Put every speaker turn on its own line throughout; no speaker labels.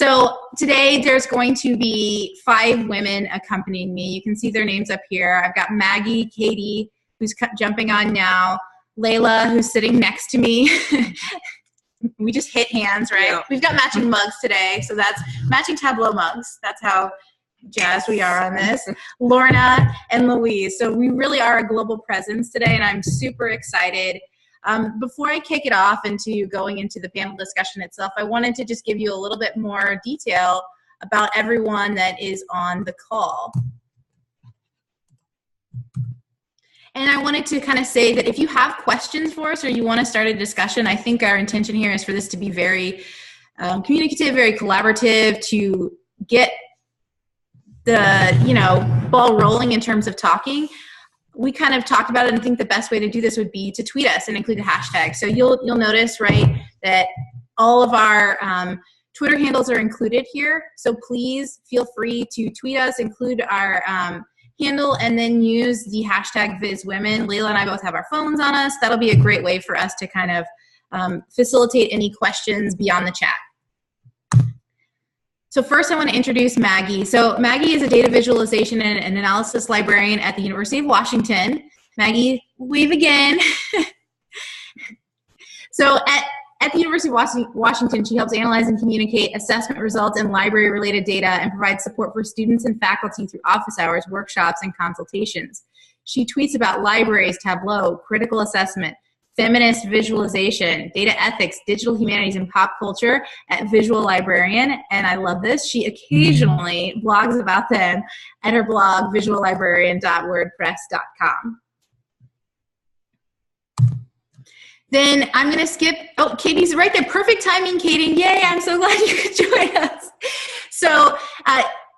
So today there's going to be 5 women accompanying me. You can see their names up here. I've got Maggie, Katie, who's jumping on now, Layla, who's sitting next to me. We just hit hands, right? Yeah. We've got matching mugs today, so that's matching Tableau mugs. That's how jazzed we are on this. Lorna and Louise. So we really are a global presence today, and I'm super excited. Before I kick it off into going into the panel discussion itself, I wanted to just give you a little bit more detail about everyone that is on the call. And I wanted to kind of say that if you have questions for us or you want to start a discussion, I think our intention here is for this to be very communicative, very collaborative, to get the ball rolling in terms of talking. We kind of talked about it and think the best way to do this would be to tweet us and include a hashtag. So you'll notice, right, that all of our Twitter handles are included here. So please feel free to tweet us, include our handle, and then use the hashtag VizWomen. Layla and I both have our phones on us. That'll be a great way for us to kind of facilitate any questions beyond the chat. So first I want to introduce Maggie. So Maggie is a data visualization and analysis librarian at the University of Washington. Maggie, wave again. So at the University of Washington, she helps analyze and communicate assessment results and library-related data and provides support for students and faculty through office hours, workshops, and consultations. She tweets about libraries, Tableau, critical assessment, feminist visualization, data ethics, digital humanities, and pop culture at Visual Librarian, and I love this. She occasionally blogs about them at her blog, visuallibrarian.wordpress.com. Then I'm going to skip. Oh, Katie's right there. Perfect timing, Katie. Yay, I'm so glad you could join us. So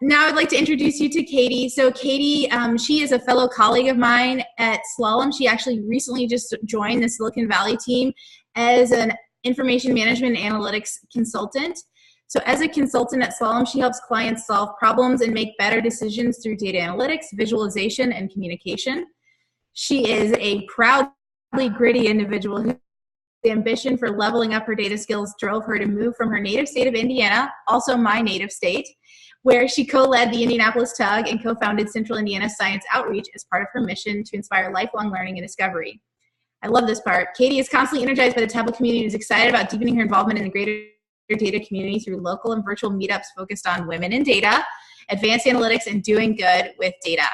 now I'd like to introduce you to Katie. So Katie, she is a fellow colleague of mine at Slalom. She actually recently just joined the Silicon Valley team as an information management and analytics consultant. So as a consultant at Slalom, she helps clients solve problems and make better decisions through data analytics, visualization, and communication. She is a proudly gritty individual whose ambition for leveling up her data skills drove her to move from her native state of Indiana, also my native state, where she co-led the Indianapolis Tug and co-founded Central Indiana Science Outreach as part of her mission to inspire lifelong learning and discovery. I love this part. Katie is constantly energized by the Tableau community and is excited about deepening her involvement in the greater data community through local and virtual meetups focused on women in data, advanced analytics, and doing good with data.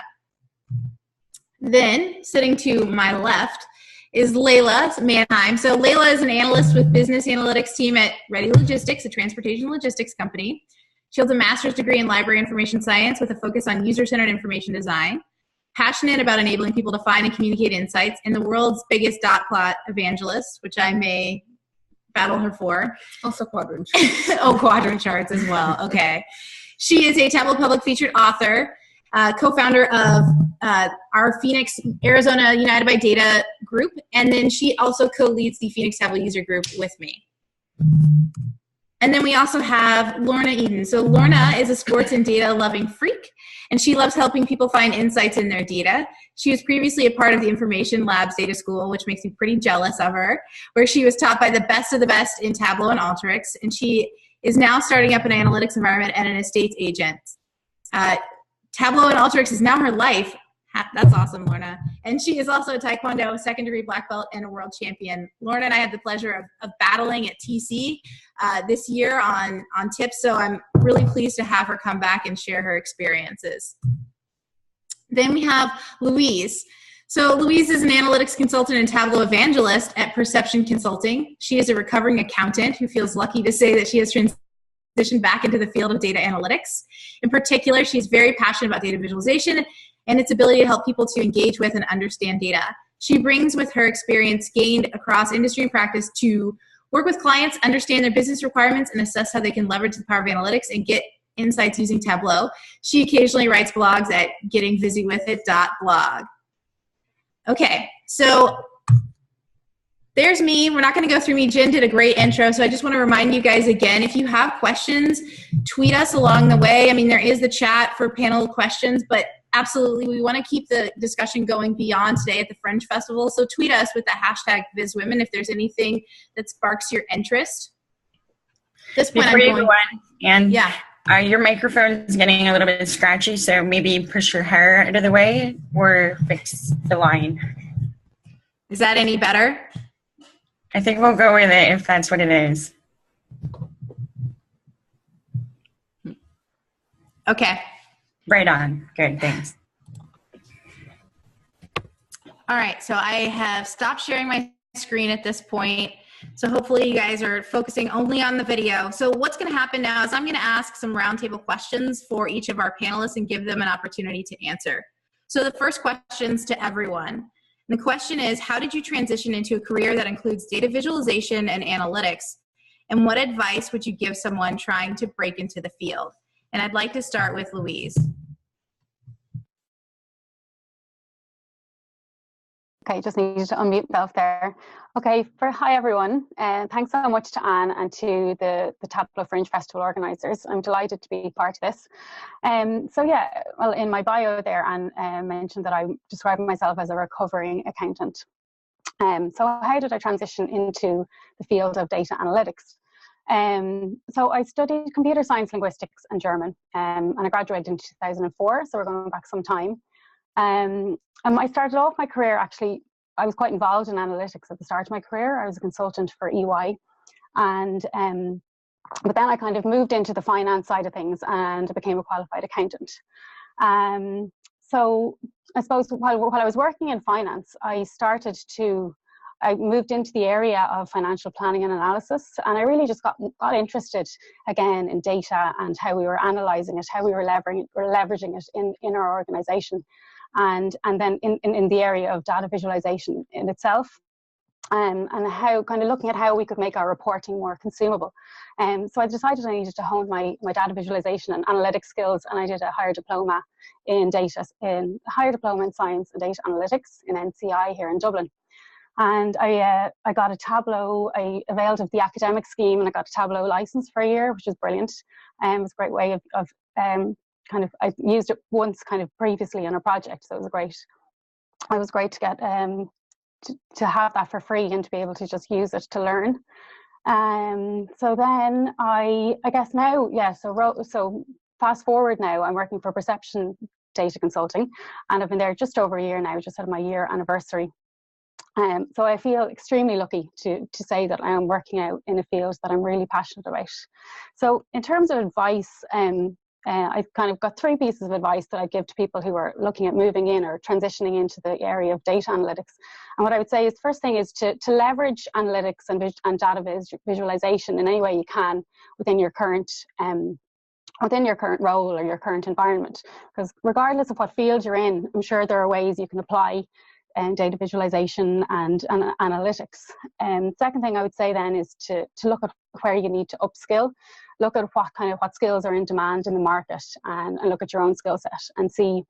Then, sitting to my left, is Layla Mannheim. So Layla is an analyst with business analytics team at Ready Logistics, a transportation logistics company. She holds a master's degree in library information science with a focus on user-centered information design. Passionate about enabling people to find and communicate insights, and the world's biggest dot plot evangelist, which I may battle her for.
Also quadrant charts.
Oh, quadrant charts as well. Okay. She is a Tableau Public featured author, co-founder of our Phoenix, Arizona United by Data group, and then she also co-leads the Phoenix Tableau user group with me. And then we also have Lorna Eden. So Lorna is a sports and data loving freak, and she loves helping people find insights in their data. She was previously a part of the Information Labs Data School, which makes me pretty jealous of her, where she was taught by the best of the best in Tableau and Alteryx, and she is now starting up an analytics environment and an estates agent. Tableau and Alteryx is now her life. That's awesome, Lorna. And she is also a Taekwondo second-degree black belt and a world champion. Lorna and I had the pleasure of battling at TC this year on tips, so I'm really pleased to have her come back and share her experiences. Then we have Louise. So Louise is an analytics consultant and Tableau evangelist at Perception Consulting. She is a recovering accountant who feels lucky to say that she has transitioned back into the field of data analytics. In particular, she's very passionate about data visualization and its ability to help people to engage with and understand data. She brings with her experience gained across industry and practice to work with clients, understand their business requirements, and assess how they can leverage the power of analytics and get insights using Tableau. She occasionally writes blogs at gettingbusywithit.blog. Okay, so there's me. We're not going to go through me. Jen did a great intro, so I just want to remind you guys again, if you have questions, tweet us along the way. I mean, there is the chat for panel questions, but absolutely, we want to keep the discussion going beyond today at the Fringe Festival. So tweet us with the hashtag VizWomen if there's anything that sparks your interest. At this point,
Before you go on, and
yeah.
Your microphone is getting a little bit scratchy, so maybe push your hair out of the way or fix the line.
Is that any better?
I think we'll go with it if that's what it is.
Okay.
Right on. Good, thanks.
All right, so I have stopped sharing my screen at this point. So hopefully you guys are focusing only on the video. So what's going to happen now is I'm going to ask some roundtable questions for each of our panelists and give them an opportunity to answer. So the first question's to everyone. And the question is, how did you transition into a career that includes data visualization and analytics? And what advice would you give someone trying to break into the field? And I'd like to start with Louise.
Okay, just needed to unmute myself there. Okay, hi everyone, and thanks so much to Anne and to the Tableau Fringe Festival organisers. I'm delighted to be part of this. So yeah, well, in my bio there, Anne mentioned that I'm describing myself as a recovering accountant. So how did I transition into the field of data analytics? So I studied computer science, linguistics and German, and I graduated in 2004, so we're going back some time. I started off my career, actually, I was quite involved in analytics at the start of my career. I was a consultant for EY, and but then I kind of moved into the finance side of things and became a qualified accountant. So I suppose while I was working in finance, I moved into the area of financial planning and analysis, and I really just got interested again in data and how we were analysing it, how we were leveraging it in our organisation. And then in the area of data visualization in itself, and how kind of looking at how we could make our reporting more consumable. So I decided I needed to hone my data visualization and analytics skills, and I did a higher diploma in science and data analytics in NCI here in Dublin. And I got a Tableau, I availed of the academic scheme, and I got a Tableau license for a year, which was brilliant. It was a great way of I used it once kind of previously on a project, so it was great to get to have that for free and to be able to just use it to learn. So then I guess now, yeah, so fast forward now, I'm working for Perception Data Consulting, and I've been there just over a year now, just had my year anniversary. So I feel extremely lucky to say that I am working out in a field that I'm really passionate about. So in terms of advice, I've kind of got three pieces of advice that I give to people who are looking at moving in or transitioning into the area of data analytics. And what I would say is, first thing is to leverage analytics and data visualization in any way you can within your current role or your current environment. Because regardless of what field you're in, I'm sure there are ways you can apply data visualization and analytics. Second thing I would say then is to look at where you need to upskill, look at what skills are in demand in the market, and look at your own skill set and see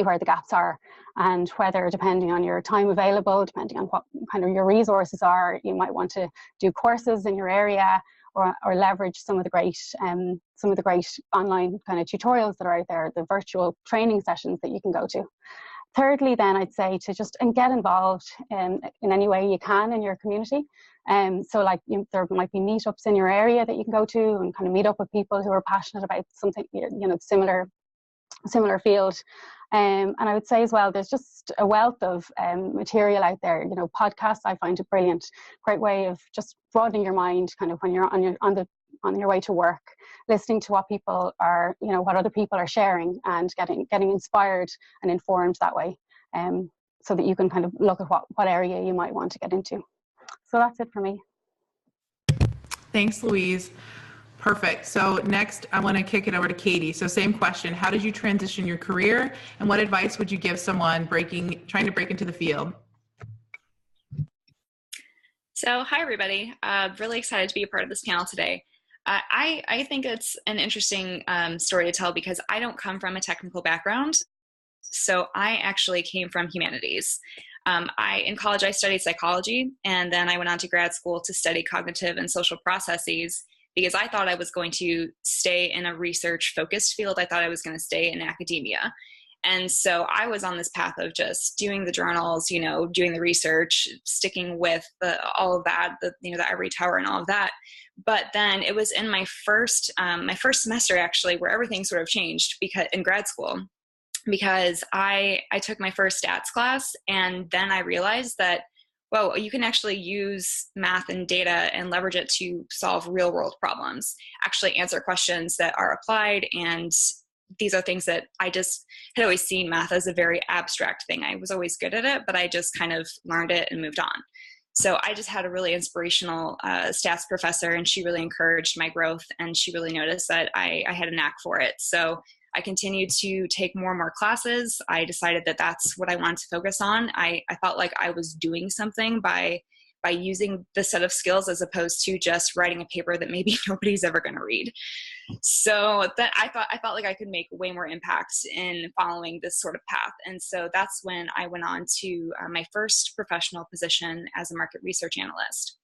where the gaps are, and whether, depending on your time available, depending on what kind of your resources are, you might want to do courses in your area or leverage some of the great online kind of tutorials that are out there, the virtual training sessions that you can go to. Thirdly, then I'd say to just get involved in any way you can in your community. So like there might be meetups in your area that you can go to and kind of meet up with people who are passionate about something, similar field. And I would say as well, there's just a wealth of material out there. Podcasts, I find it brilliant, great way of just broadening your mind, kind of when you're on your way to work, listening to what people are, what other people are sharing, and getting inspired and informed that way, so that you can kind of look at what area you might want to get into. So that's it for me.
Thanks, Louise. Perfect. So next, I want to kick it over to Katie. So same question: how did you transition your career, and what advice would you give someone trying to break into the field?
So hi, everybody. Really excited to be a part of this panel today. I think it's an interesting story to tell because I don't come from a technical background. So I actually came from humanities. In college, I studied psychology, and then I went on to grad school to study cognitive and social processes because I thought I was going to stay in a research-focused field. I thought I was going to stay in academia. And so I was on this path of just doing the journals, you know, doing the research, sticking with all of that, you know, the ivory tower and all of that. But then it was in my first semester actually, where everything sort of changed because in grad school, because I took my first stats class, and then I realized that, well, you can actually use math and data and leverage it to solve real world problems, actually answer questions that are applied. And these are things that I just had always seen math as a very abstract thing. I was always good at it, but I just kind of learned it and moved on. So I just had a really inspirational stats professor, and she really encouraged my growth, and she really noticed that I had a knack for it. So I continued to take more and more classes. I decided that that's what I wanted to focus on. I felt like I was doing something by using the set of skills, as opposed to just writing a paper that maybe nobody's ever going to read. So that I felt like I could make way more impact in following this sort of path. And so that's when I went on to my first professional position as a market research analyst.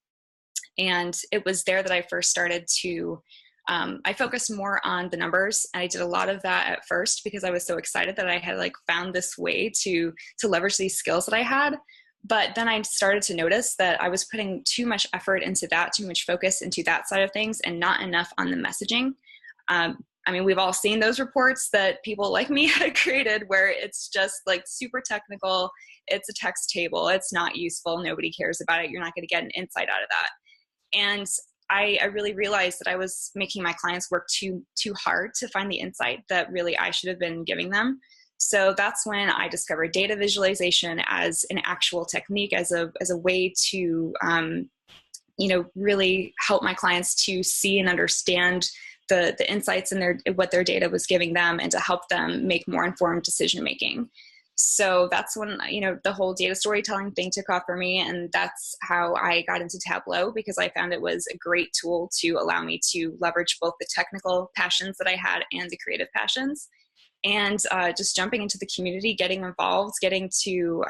And it was there that I first started to I focused more on the numbers, and I did a lot of that at first because I was so excited that I had like found this way to leverage these skills that I had. But then I started to notice that I was putting too much effort into that, too much focus into that side of things, and not enough on the messaging. I mean, we've all seen those reports that people like me had created where it's just like super technical. It's a text table. It's not useful. Nobody cares about it. You're not going to get an insight out of that. And I really realized that I was making my clients work too hard to find the insight that really I should have been giving them. So that's when I discovered data visualization as an actual technique, as a way to, you know, really help my clients to see and understand the insights in what their data was giving them, and to help them make more informed decision making. So that's when, you know, the whole data storytelling thing took off for me. And that's how I got into Tableau, because I found it was a great tool to allow me to leverage both the technical passions that I had and the creative passions. And just jumping into the community, getting involved, getting to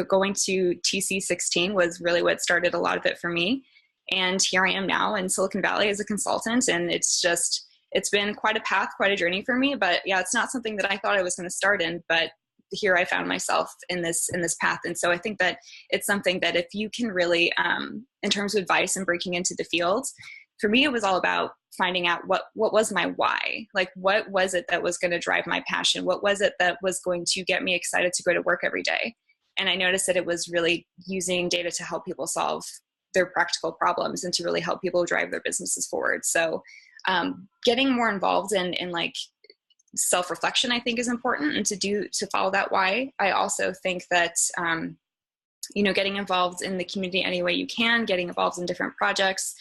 going to TC16 was really what started a lot of it for me. And here I am now in Silicon Valley as a consultant. And it's been quite a path, quite a journey for me. But yeah, it's not something that I thought I was going to start in, but here I found myself in this path. And so I think that it's something that if you can really, in terms of advice and breaking into the field, for me, it was all about finding out what was my why, like what was it that was going to drive my passion? What was it that was going to get me excited to go to work every day? And I noticed that it was really using data to help people solve their practical problems and to really help people drive their businesses forward. So getting more involved in like self-reflection, I think, is important, and to follow that why. I also think that you know, getting involved in the community any way you can, getting involved in different projects,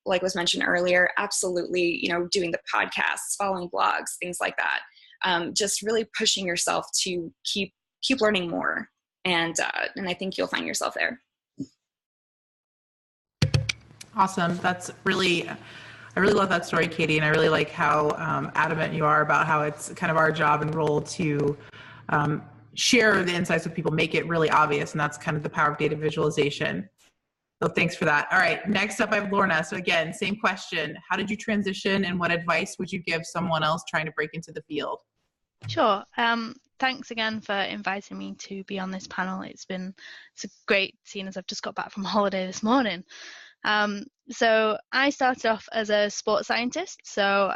like was mentioned earlier, absolutely, you know, doing the podcasts, following blogs, things like that, just really pushing yourself to keep learning more, and I think you'll find yourself there.
Awesome. I really love that story, Katie, and I really like how adamant you are about how it's kind of our job and role to share the insights with people, make it really obvious, and that's kind of the power of data visualization. So thanks for that. All right, next up I have Lorna. So again, same question. How did you transition, and what advice would you give someone else trying to break into the field?
Sure. Thanks again for inviting me to be on this panel. It's great seeing as I've just got back from holiday this morning. So I started off as a sports scientist, so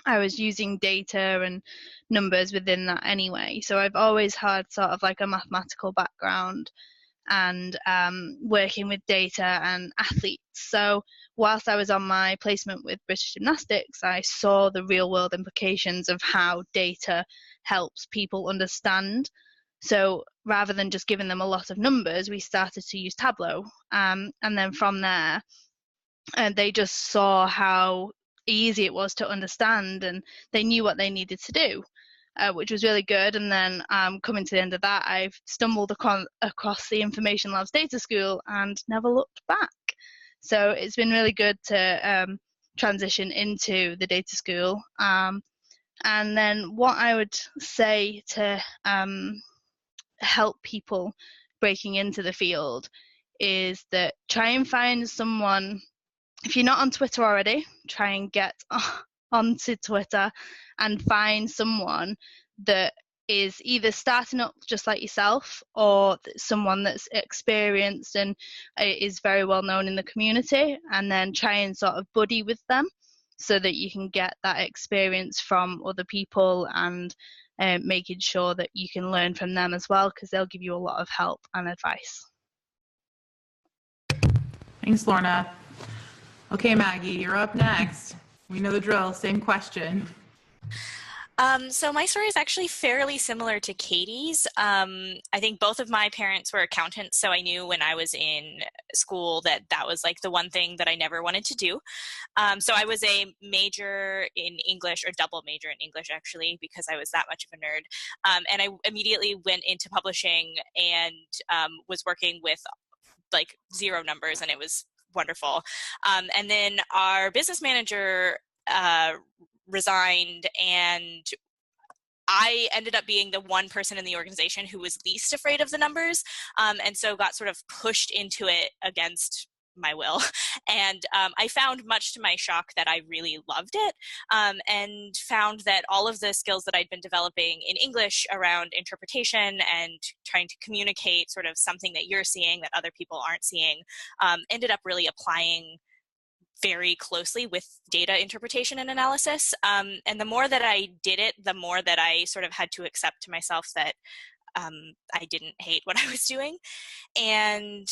I was using data and numbers within that anyway. So I've always had sort of like a mathematical background and working with data and athletes. So whilst I was on my placement with British Gymnastics, I saw the real world implications of how data helps people understand. So rather than just giving them a lot of numbers, we started to use Tableau. And then from there, they just saw how easy it was to understand, and they knew what they needed to do, which was really good. And then coming to the end of that, I've stumbled across the Information Labs Data School and never looked back. So it's been really good to transition into the data school. And then what I would say to help people breaking into the field is that try and find someone. If you're not on Twitter already, try and get onto Twitter and find someone that is either starting up just like yourself, or someone that's experienced and is very well known in the community, and then try and sort of buddy with them so that you can get that experience from other people, and making sure that you can learn from them as well, because they'll give you a lot of help and advice.
Thanks, Lorna. Okay, Maggie, you're up next. We know the drill. Same question.
So my story is actually fairly similar to Katie's. I think both of my parents were accountants, so I knew when I was in school that that was like the one thing that I never wanted to do. So I was a major in English, or double major in English actually, because I was that much of a nerd. And I immediately went into publishing and was working with like zero numbers, and it was wonderful. And then our business manager resigned, and I ended up being the one person in the organization who was least afraid of the numbers, and so got sort of pushed into it against my will. And I found, much to my shock, that I really loved it, and found that all of the skills that I'd been developing in English around interpretation and trying to communicate sort of something that you're seeing that other people aren't seeing, ended up really applying very closely with data interpretation and analysis. And the more that I did it, the more that I sort of had to accept to myself that I didn't hate what I was doing. And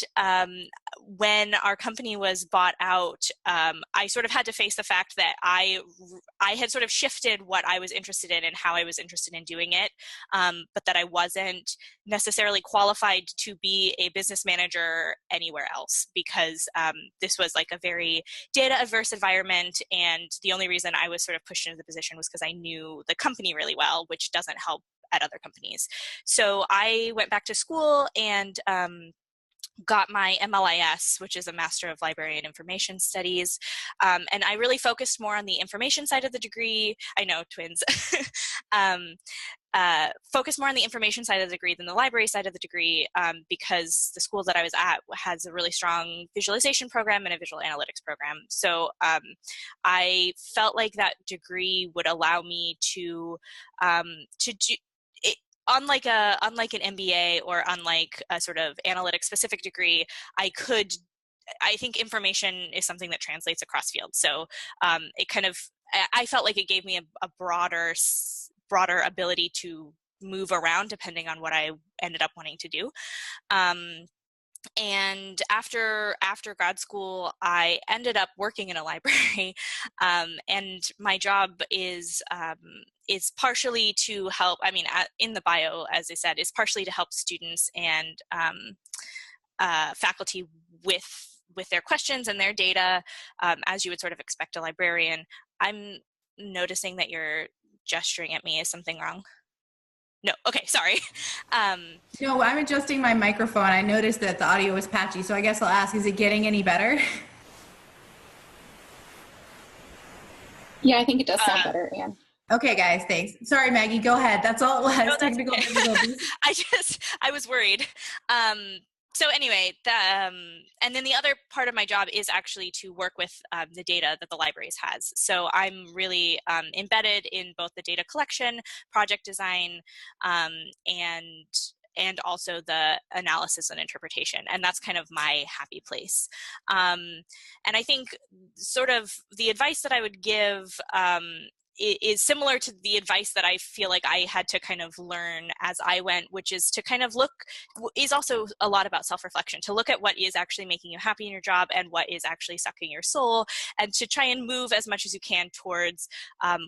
when our company was bought out, I sort of had to face the fact that I had sort of shifted what I was interested in and how I was interested in doing it, but that I wasn't necessarily qualified to be a business manager anywhere else, because this was like a very data averse environment, and the only reason I was sort of pushed into the position was because I knew the company really well, which doesn't help at other companies. So I went back to school and got my MLIS, which is a Master of Library and Information Studies. And I really focused more on the information side of the degree. I know, twins. Focused more on the information side of the degree than the library side of the degree, because the school that I was at has a really strong visualization program and a visual analytics program. So I felt like that degree would allow me to do, unlike an MBA or unlike a sort of analytics specific degree, I think information is something that translates across fields. So I felt like it gave me a broader ability to move around depending on what I ended up wanting to do. And after grad school, I ended up working in a library, and my job is partially to help. I mean, in the bio, as I said, is partially to help students and faculty with their questions and their data, as you would sort of expect a librarian. I'm noticing that you're gesturing at me. Is something wrong? No. Okay. Sorry.
No, I'm adjusting my microphone. I noticed that the audio was patchy, so I guess I'll ask, is it getting any better?
Yeah, I think it does sound better, Anne.
Okay, guys, thanks. Sorry, Maggie, go ahead. That's all it was.
No,
Technical
okay.
difficulties.
I was worried. So anyway, and then the other part of my job is actually to work with the data that the libraries has. So I'm really embedded in both the data collection, project design, and also the analysis and interpretation. And that's kind of my happy place. And I think sort of the advice that I would give is similar to the advice that I feel like I had to kind of learn as I went, which is to kind of is also a lot about self-reflection, to look at what is actually making you happy in your job and what is actually sucking your soul, and to try and move as much as you can towards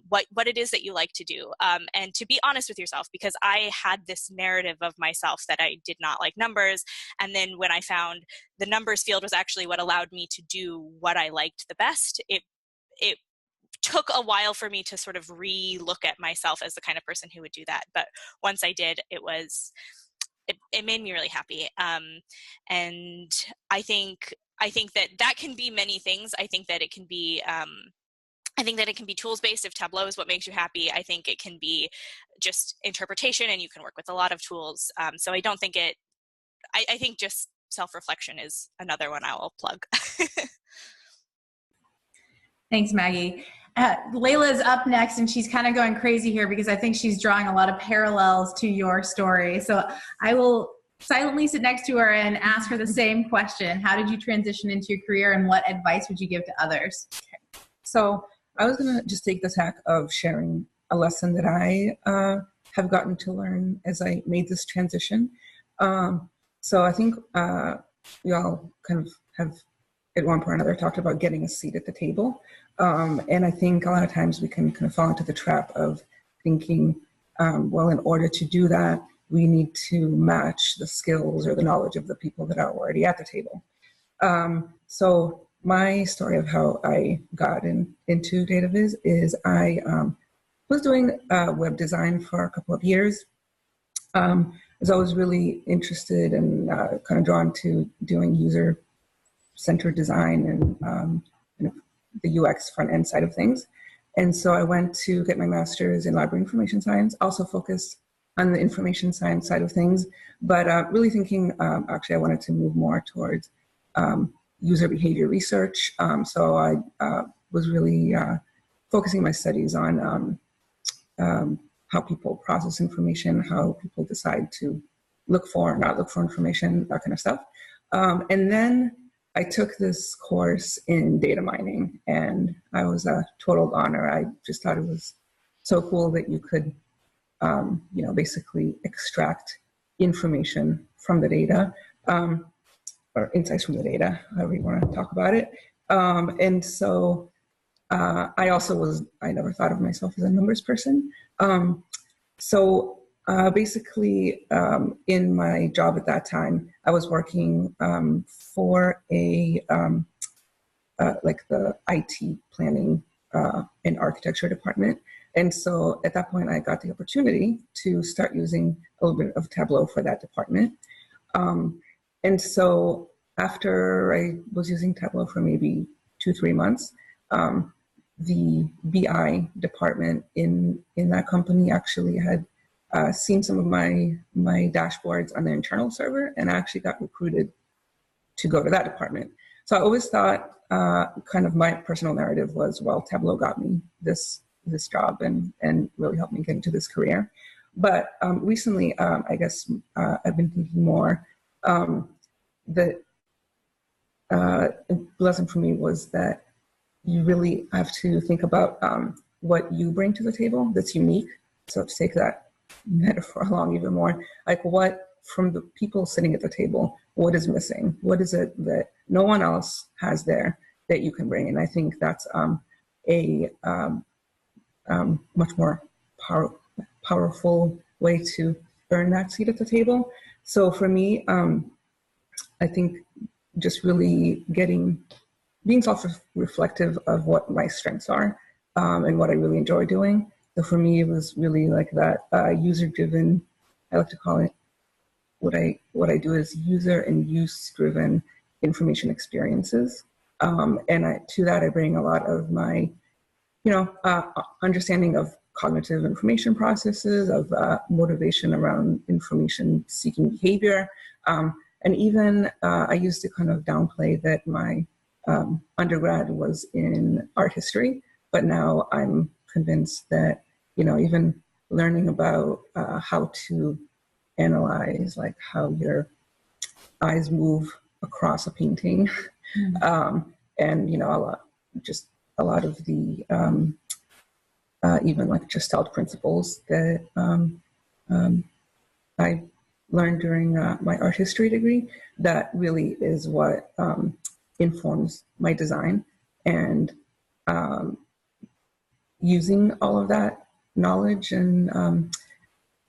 what it is that you like to do. And to be honest with yourself, because I had this narrative of myself that I did not like numbers. And then when I found the numbers field was actually what allowed me to do what I liked the best, it took a while for me to sort of re-look at myself as the kind of person who would do that. But once I did, it made me really happy. And I think that can be many things. I think that it can be tools-based if Tableau is what makes you happy. I think it can be just interpretation, and you can work with a lot of tools. So I don't think I think just self-reflection is another one I will plug.
Thanks, Maggie. Layla's up next, and she's kind of going crazy here because I think she's drawing a lot of parallels to your story. So I will silently sit next to her and ask her the same question. How did you transition into your career, and what advice would you give to others?
So I was going to just take the tack of sharing a lesson that I have gotten to learn as I made this transition. So I think we all kind of have at one point or another talked about getting a seat at the table. And I think a lot of times we can kind of fall into the trap of thinking, well, in order to do that, we need to match the skills or the knowledge of the people that are already at the table. So my story of how I got into DataViz is I was doing web design for a couple of years. I was always really interested and kind of drawn to doing user-centered design and the UX front-end side of things. And so I went to get my master's in library information science, also focused on the information science side of things, but really thinking, actually I wanted to move more towards user behavior research. So I was really focusing my studies on how people process information, how people decide to look for, not look for information, that kind of stuff. And then I took this course in data mining, and I was a total goner. I just thought it was so cool that you could, basically extract information from the data, or insights from the data, however you want to talk about it. And so I never thought of myself as a numbers person. Basically, in my job at that time, I was working for like the IT planning and architecture department. And so at that point, I got the opportunity to start using a little bit of Tableau for that department. And so after I was using Tableau for maybe 2-3 months, the BI department in that company actually had seen some of my dashboards on their internal server, and I actually got recruited to go to that department. So I always thought kind of my personal narrative was, well, Tableau got me this job and really helped me get into this career. But recently, I guess I've been thinking more that the lesson for me was that you really have to think about what you bring to the table that's unique. So to take that metaphor along even more, like what from the people sitting at the table, what is missing? What is it that no one else has there that you can bring? And I think that's a much more powerful way to earn that seat at the table. So for me, I think just really being self-reflective of what my strengths are and what I really enjoy doing. So for me, it was really like that user-driven, I like to call it, what I do is user and use-driven information experiences. And to that, I bring a lot of my, understanding of cognitive information processes, of motivation around information-seeking behavior. And even I used to kind of downplay that my undergrad was in art history, but now I'm convinced that, even learning about how to analyze, like how your eyes move across a painting, and, a lot of the, even like Gestalt principles that I learned during my art history degree, that really is what informs my design. And using all of that knowledge and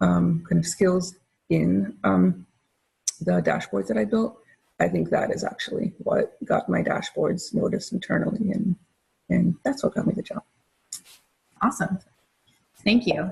kind of skills in the dashboards that I built, I think that is actually what got my dashboards noticed internally, and that's what got me the job.
Awesome. Thank you.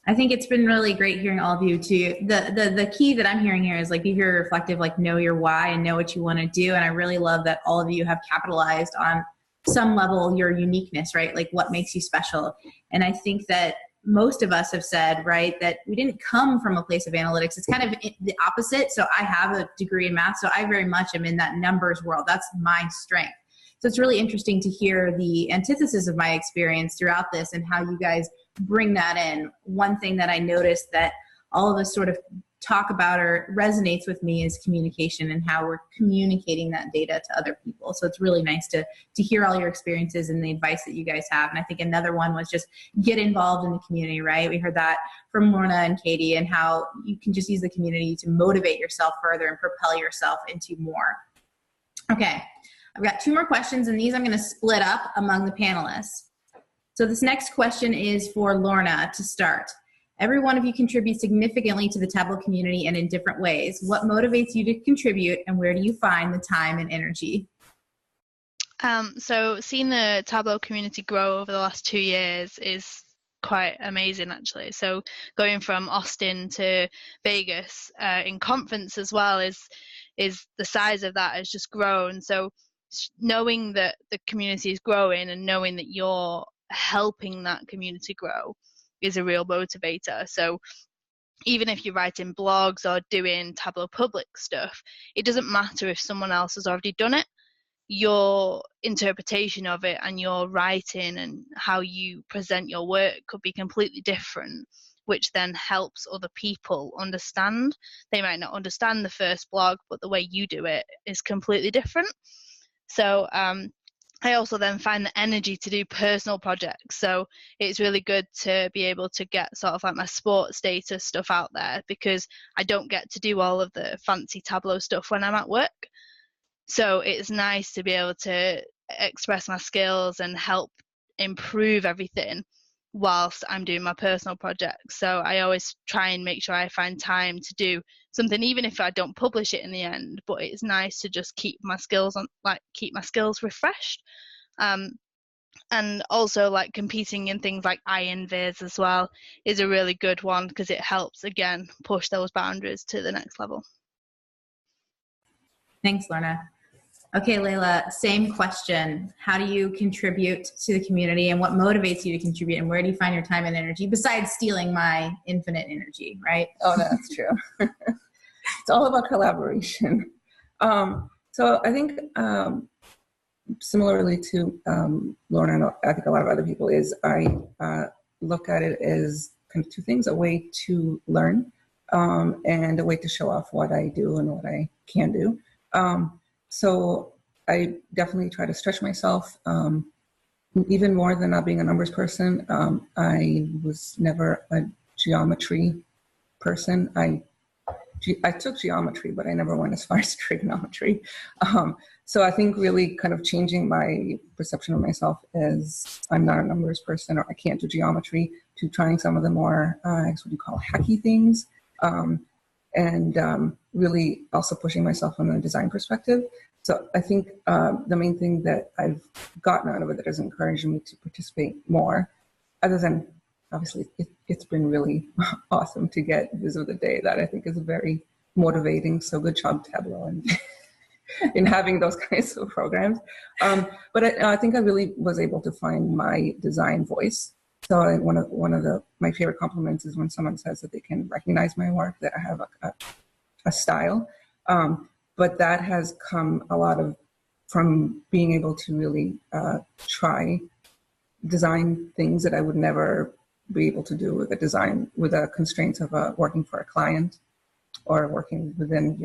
I think it's been really great hearing all of you too. The key that I'm hearing here is like be very reflective, like know your why and know what you want to do. And I really love that all of you have capitalized on some level your uniqueness, right? Like what makes you special. And I think that most of us have said, right, that we didn't come from a place of analytics. It's kind of the opposite. So I have a degree in math, so I very much am in that numbers world. That's my strength. So it's really interesting to hear the antithesis of my experience throughout this and how you guys bring that in. One thing that I noticed that all of us sort of talk about or resonates with me is communication and how we're communicating that data to other people. So it's really nice to hear all your experiences and the advice that you guys have. And I think another one was just get involved in the community, right? We heard that from Lorna and Katie, and how you can just use the community to motivate yourself further and propel yourself into more. Okay, I've got 2 more questions, and these I'm going to split up among the panelists. So this next question is for Lorna to start. Every one of you contributes significantly to the Tableau community and in different ways. What motivates you to contribute, and where do you find the time and energy?
So seeing the Tableau community grow over the last 2 years is quite amazing, actually. So going from Austin to Vegas in conference as well is the size of that has just grown. So knowing that the community is growing and knowing that you're helping that community grow is a real motivator. So even if you're writing blogs or doing Tableau Public stuff, it doesn't matter if someone else has already done it. Your interpretation of it and your writing and how you present your work could be completely different, which then helps other people understand. They might not understand the first blog, but the way you do it is completely different. So I also then find the energy to do personal projects. So it's really good to be able to get sort of like my sports data stuff out there, because I don't get to do all of the fancy Tableau stuff when I'm at work. So it's nice to be able to express my skills and help improve everything whilst I'm doing my personal projects. So I always try and make sure I find time to do something, even if I don't publish it in the end, but it's nice to just keep my skills refreshed. And also like competing in things like WomenInViz as well is a really good one, because it helps again push those boundaries to the next level.
Thanks, Lorna. Okay, Layla, same question. How do you contribute to the community, and what motivates you to contribute, and where do you find your time and energy besides stealing my infinite energy, right?
Oh, that's true. It's all about collaboration. So I think similarly to Lorna, and I think a lot of other people, is I look at it as kind of 2 things: a way to learn and a way to show off what I do and what I can do. So I definitely try to stretch myself, even more than not being a numbers person. I was never a geometry person. I took geometry, but I never went as far as trigonometry. So I think really kind of changing my perception of myself as I'm not a numbers person, or I can't do geometry, to trying some of the more, I guess what you call hacky things. And really also pushing myself from a design perspective. So I think the main thing that I've gotten out of it that has encouraged me to participate more, other than obviously it's been really awesome to get Viz of the Day, that I think is very motivating. So good job, Tableau, and in having those kinds of programs. But I think I really was able to find my design voice. So one of my favorite compliments is when someone says that they can recognize my work, that I have a style. But that has come a lot from being able to really try design things that I would never be able to do with the constraints of working for a client or working within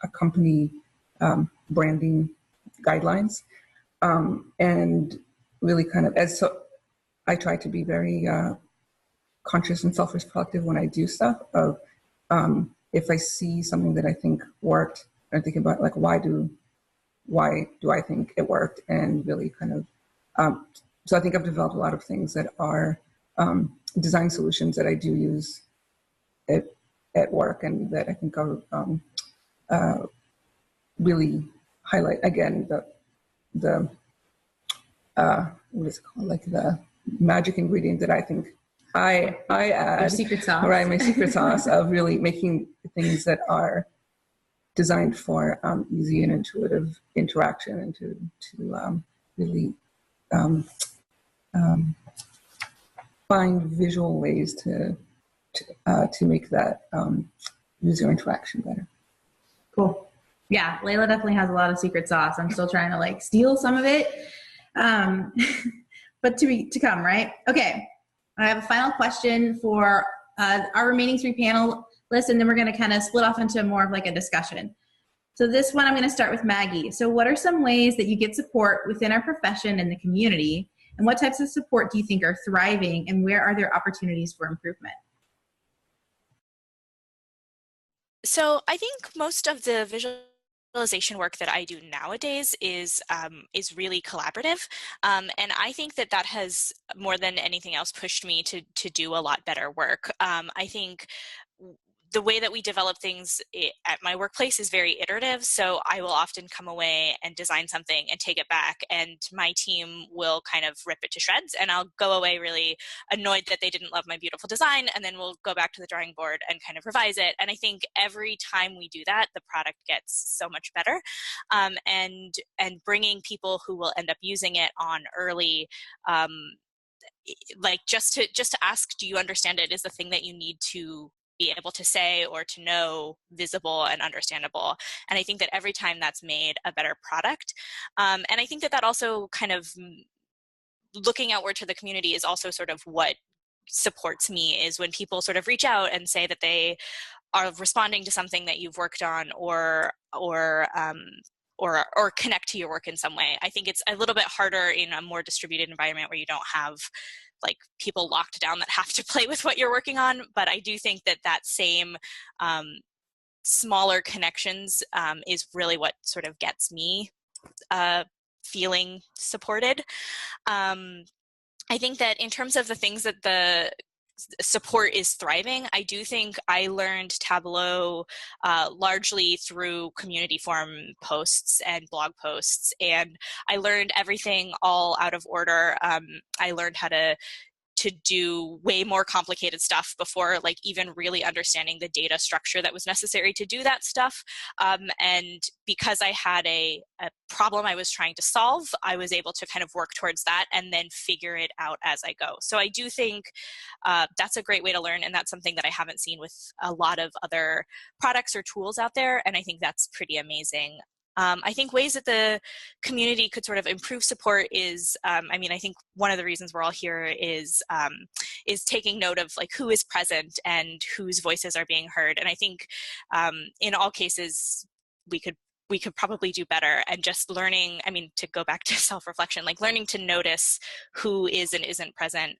a company branding guidelines, and really kind of I try to be very conscious and self-reflective when I do stuff. Of if I see something that I think worked, I think about like why do I think it worked, and really kind of so I think I've developed a lot of things that are design solutions that I do use at work, and that I think are really highlight again the what is it called, like the magic ingredient that I think I add.
Your secret sauce.
Right, my secret sauce of really making things that are designed for easy and intuitive interaction, and to really find visual ways to make that user interaction better.
Cool. Yeah, Layla definitely has a lot of secret sauce. I'm still trying to like steal some of it. But to come, right? Okay. I have a final question for our remaining 3 panelists, and then we're going to kind of split off into more of like a discussion. So this one, I'm going to start with Maggie. So what are some ways that you get support within our profession and the community? And what types of support do you think are thriving, and where are there opportunities for improvement?
So I think most of the visualization work that I do nowadays is really collaborative, and I think that has more than anything else pushed me to do a lot better work. I think the way that we develop things at my workplace is very iterative. So I will often come away and design something and take it back, and my team will kind of rip it to shreds, and I'll go away really annoyed that they didn't love my beautiful design, and then we'll go back to the drawing board and kind of revise it. And I think every time we do that, the product gets so much better. And bringing people who will end up using it on early, like just to ask, do you understand it, is the thing that you need to be able to say or to know visible and understandable. And I think that every time that's made a better product. And I think that also kind of looking outward to the community is also sort of what supports me, is when people sort of reach out and say that they are responding to something that you've worked on, or connect to your work in some way. I think it's a little bit harder in a more distributed environment where you don't have like people locked down that have to play with what you're working on. But I do think that same smaller connections is really what sort of gets me feeling supported. I think that in terms of the things that the support is thriving, I do think I learned Tableau largely through community forum posts and blog posts, and I learned everything all out of order. I learned how to do way more complicated stuff before like even really understanding the data structure that was necessary to do that stuff. And because I had a problem I was trying to solve, I was able to kind of work towards that and then figure it out as I go. So I do think that's a great way to learn, and that's something that I haven't seen with a lot of other products or tools out there, and I think that's pretty amazing. I think ways that the community could sort of improve support is, I mean, I think one of the reasons we're all here is taking note of like who is present and whose voices are being heard. And I think in all cases, we could probably do better, and just learning, I mean, to go back to self-reflection, like learning to notice who is and isn't present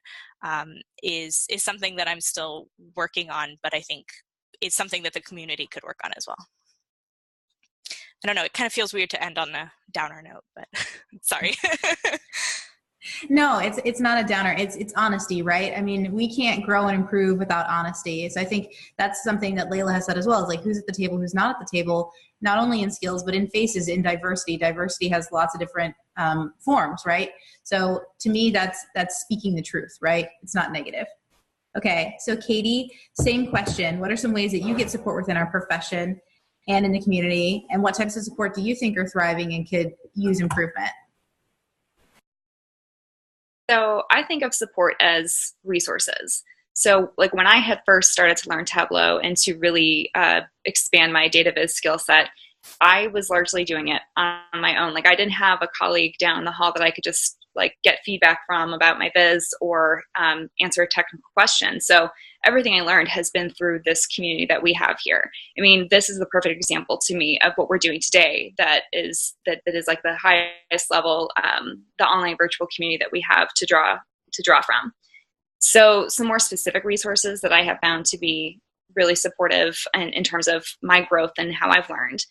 is something that I'm still working on, but I think it's something that the community could work on as well. I don't know, it kind of feels weird to end on a downer note, but sorry.
No, it's not a downer. It's honesty, right? I mean, we can't grow and improve without honesty. So I think that's something that Layla has said as well, is like who's at the table, who's not at the table, not only in skills, but in faces, in diversity. Diversity has lots of different forms, right? So to me, that's speaking the truth, right? It's not negative. Okay, so Katie, same question. What are some ways that you get support within our profession and in the community, and what types of support do you think are thriving and could use improvement?
So I think of support as resources. So like when I had first started to learn Tableau and to really expand my data viz skill set, I was largely doing it on my own. Like I didn't have a colleague down the hall that I could just like get feedback from about my viz or answer a technical question. So everything I learned has been through this community that we have here. I mean, this is the perfect example to me of what we're doing today. That is like the highest level, the online virtual community that we have to draw from. So some more specific resources that I have found to be really supportive and in terms of my growth and how I've learned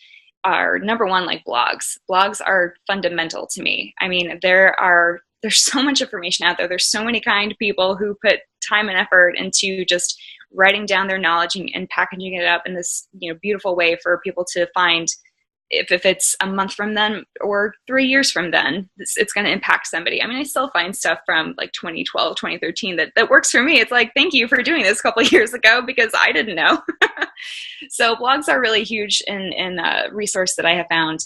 are, number one, like blogs. Blogs are fundamental to me. I mean, there's so much information out there. There's so many kind people who put time and effort into just writing down their knowledge and packaging it up in this, beautiful way for people to find. If it's a month from then or 3 years from then, it's going to impact somebody. I mean, I still find stuff from like 2012, 2013 that works for me. It's like, thank you for doing this a couple of years ago because I didn't know. So blogs are really huge in a resource that I have found.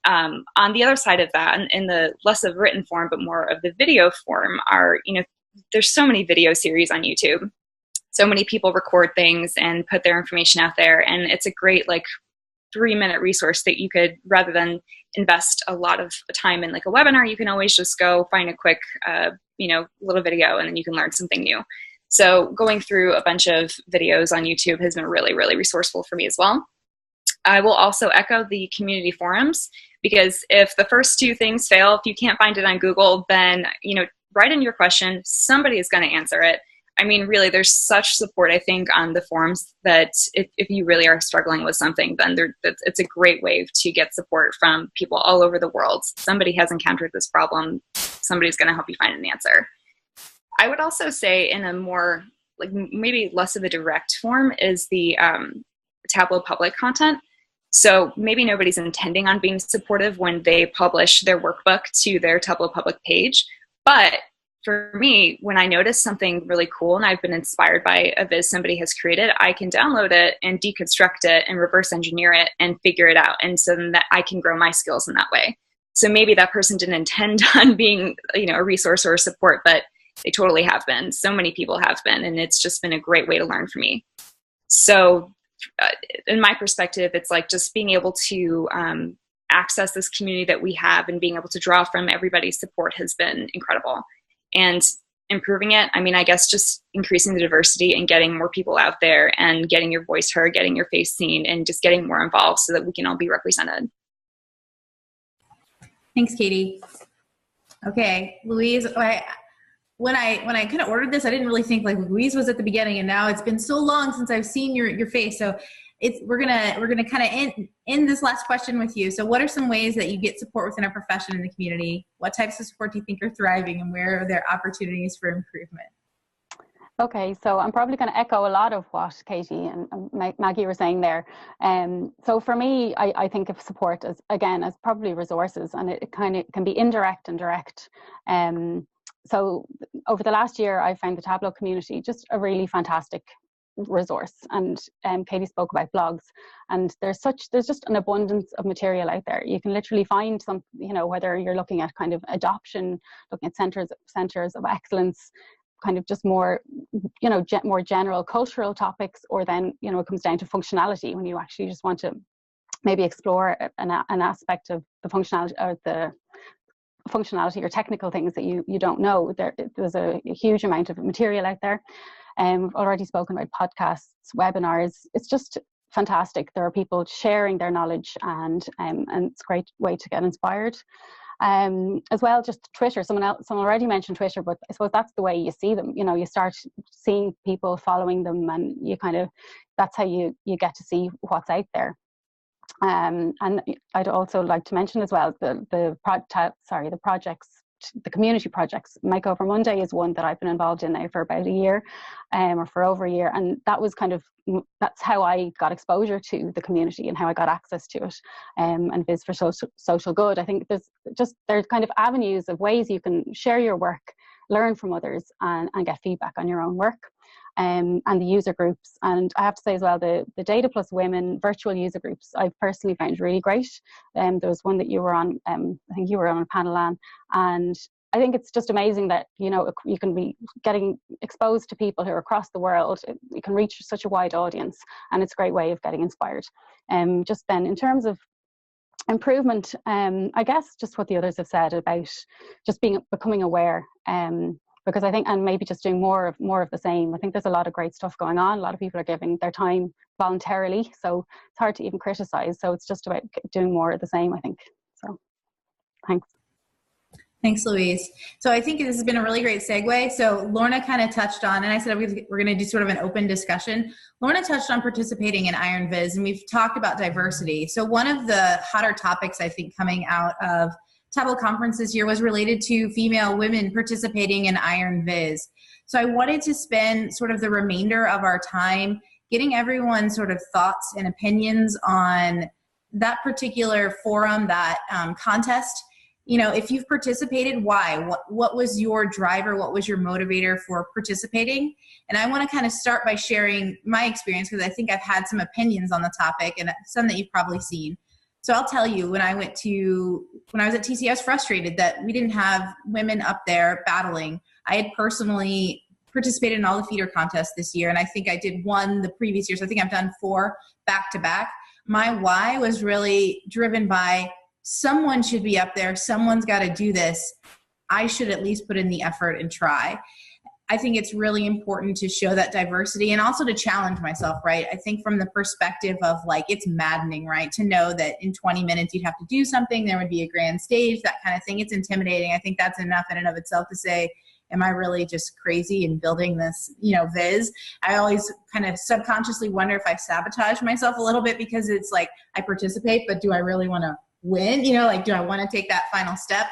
On the other side of that, in the less of written form, but more of the video form are, there's so many video series on YouTube. So many people record things and put their information out there. And it's a great, like, 3-minute resource that you could, rather than invest a lot of time in like a webinar, you can always just go find a quick, little video, and then you can learn something new. So going through a bunch of videos on YouTube has been really, really resourceful for me as well. I will also echo the community forums, because if the first two things fail, if you can't find it on Google, then, write in your question, somebody is going to answer it. I mean, really, there's such support, I think, on the forums that if you really are struggling with something, then it's a great way to get support from people all over the world. Somebody has encountered this problem. Somebody's going to help you find an answer. I would also say, in a more, like, maybe less of a direct form, is the Tableau Public content. So maybe nobody's intending on being supportive when they publish their workbook to their Tableau Public page. But for me, when I notice something really cool and I've been inspired by a viz somebody has created, I can download it and deconstruct it and reverse engineer it and figure it out. And so then that I can grow my skills in that way. So maybe that person didn't intend on being, a resource or a support, but they totally have been. So many people have been, and it's just been a great way to learn for me. So in my perspective, it's like just being able to access this community that we have and being able to draw from everybody's support has been incredible. And improving it, I mean, I guess just increasing the diversity and getting more people out there and getting your voice heard, getting your face seen, and just getting more involved so that we can all be represented.
Thanks, Katie. Okay, Louise, when I kind of ordered this, I didn't really think like Louise was at the beginning, and now it's been so long since I've seen your face. So we're gonna kind of end this last question with you. So what are some ways that you get support within our profession in the community? What types of support do you think are thriving, and where are there opportunities for improvement?
Okay, so I'm probably going to echo a lot of what Katie and Maggie were saying there. So for me, I think of support as probably resources, and it kind of can be indirect and direct. So over the last year, I found the Tableau community just a really fantastic resource. And Katie spoke about blogs, and there's just an abundance of material out there. You can literally find some, whether you're looking at kind of adoption, looking at centers of excellence, kind of just more, more general cultural topics, or then, it comes down to functionality when you actually just want to maybe explore an aspect of the functionality or technical things that you don't know. There's a huge amount of material out there. We've already spoken about podcasts, webinars. It's just fantastic. There are people sharing their knowledge, and it's a great way to get inspired. As well, just Twitter. Someone already mentioned Twitter, but I suppose that's the way you see them. You start seeing people following them, and that's how you get to see what's out there. And I'd also like to mention as well the projects, the community projects. Makeover Monday is one that I've been involved in now for about a year, or for over a year, and that's how I got exposure to the community and how I got access to it. And Viz for Social Good. I think there's kind of avenues of ways you can share your work, learn from others, and get feedback on your own work. And the user groups. And I have to say as well, the Data Plus Women virtual user groups, I've personally found really great. There was one that you were on, I think you were on a panel on, and I think it's just amazing that, you can be getting exposed to people who are across the world. You can reach such a wide audience, and it's a great way of getting inspired. Just then, in terms of improvement, I guess just what the others have said about just becoming aware, because I think, and maybe just doing more of the same. I think there's a lot of great stuff going on. A lot of people are giving their time voluntarily, so it's hard to even criticize. So it's just about doing more of the same, I think. So thanks.
Thanks, Louise. So I think this has been a really great segue. So Lorna kind of touched on, and I said we're going to do sort of an open discussion. Lorna touched on participating in IronViz, and we've talked about diversity. So one of the hotter topics, I think, coming out of Tableau conference this year was related to female women participating in IronViz. So I wanted to spend sort of the remainder of our time getting everyone's sort of thoughts and opinions on that particular forum, that contest. If you've participated, why? What was your driver? What was your motivator for participating? And I want to kind of start by sharing my experience, because I think I've had some opinions on the topic, and some that you've probably seen. So I'll tell you, when I was at TC, I was frustrated that we didn't have women up there battling. I had personally participated in all the feeder contests this year, and I think I did one the previous year. So I think I've done 4 back-to-back. my why was really driven by someone should be up there. Someone's got to do this. I should at least put in the effort and try. I think it's really important to show that diversity and also to challenge myself, right? I think from the perspective of like, it's maddening, right? To know that in 20 minutes you'd have to do something, there would be a grand stage, that kind of thing. It's intimidating. I think that's enough in and of itself to say, am I really just crazy in building this, Viz? I always kind of subconsciously wonder if I sabotage myself a little bit, because it's like I participate, but do I really want to win? Do I want to take that final step?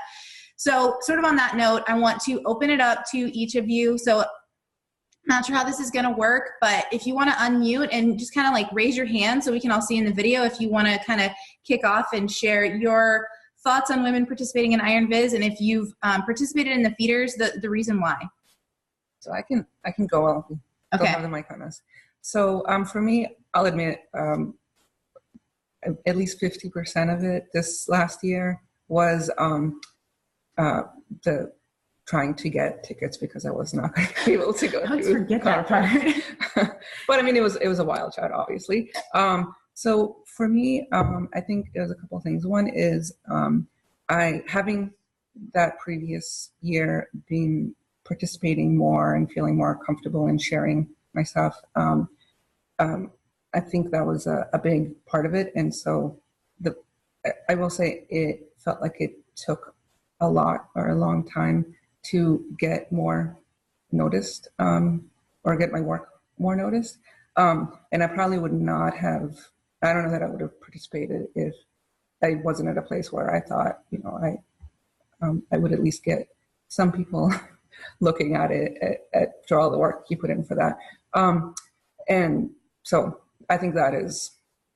So sort of on that note, I want to open it up to each of you. So I'm not sure how this is going to work, but if you want to unmute and just kind of like raise your hand so we can all see in the video, if you want to kind of kick off and share your thoughts on women participating in IronViz, and if you've participated in the feeders, the reason why.
So I can go. I'll
Okay.
have the mic on us. So for me, I'll admit at least 50% of it this last year was the trying to get tickets, because I was not going to be able to go.
I always forget that part.
But I mean, it was a wild chat, obviously. So for me, I think there's a couple of things. One is having that previous year been participating more and feeling more comfortable in sharing my stuff. I think that was a big part of it. And so I will say it felt like it took a long time to get more noticed, or get my work more noticed. And I probably would not have, I don't know that I would have participated if I wasn't at a place where I thought, I would at least get some people looking at it for all the work you put in for that. And so I think that is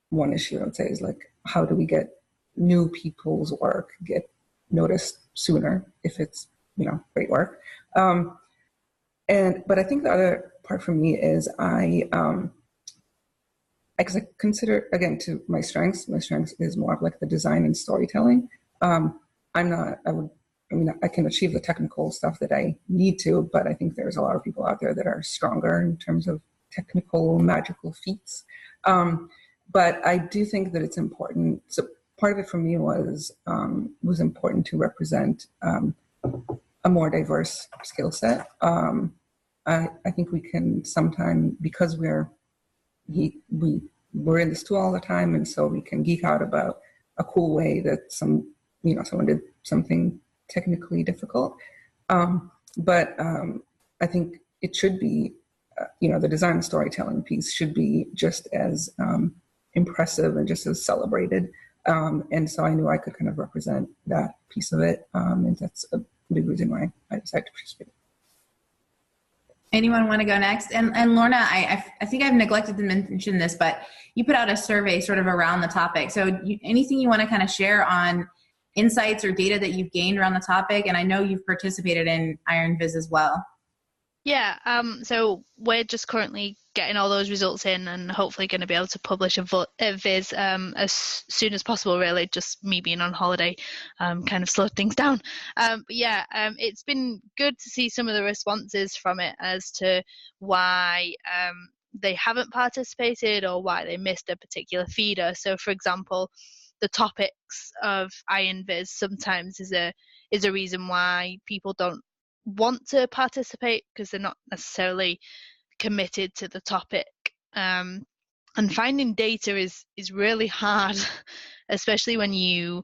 one issue I would say, is like, how do we get new people's work get noticed sooner if it's, great work. But I think the other part for me is because I consider, again, to my strengths is more of like the design and storytelling. I can achieve the technical stuff that I need to, but I think there's a lot of people out there that are stronger in terms of technical, magical feats. But I do think that it's important. So part of it for me was important to represent a more diverse skill set. I think we can sometimes, because we're in this tool all the time, and so we can geek out about a cool way that someone did something technically difficult. But I think it should be, the design and storytelling piece should be just as impressive and just as celebrated. And so I knew I could kind of represent that piece of it. And that's a big reason why I decided to participate.
Anyone want to go next? And Lorna, I think I've neglected to mention this, but you put out a survey sort of around the topic. So anything you want to kind of share on insights or data that you've gained around the topic? And I know you've participated in IronViz as well.
Yeah, so we're just currently getting all those results in, and hopefully going to be able to publish a viz as soon as possible, really. Just me being on holiday kind of slowed things down. But yeah, it's been good to see some of the responses from it as to why they haven't participated or why they missed a particular feeder. So for example, the topics of IronViz sometimes is a reason why people don't want to participate, because they're not necessarily committed to the topic. And finding data is really hard, especially when you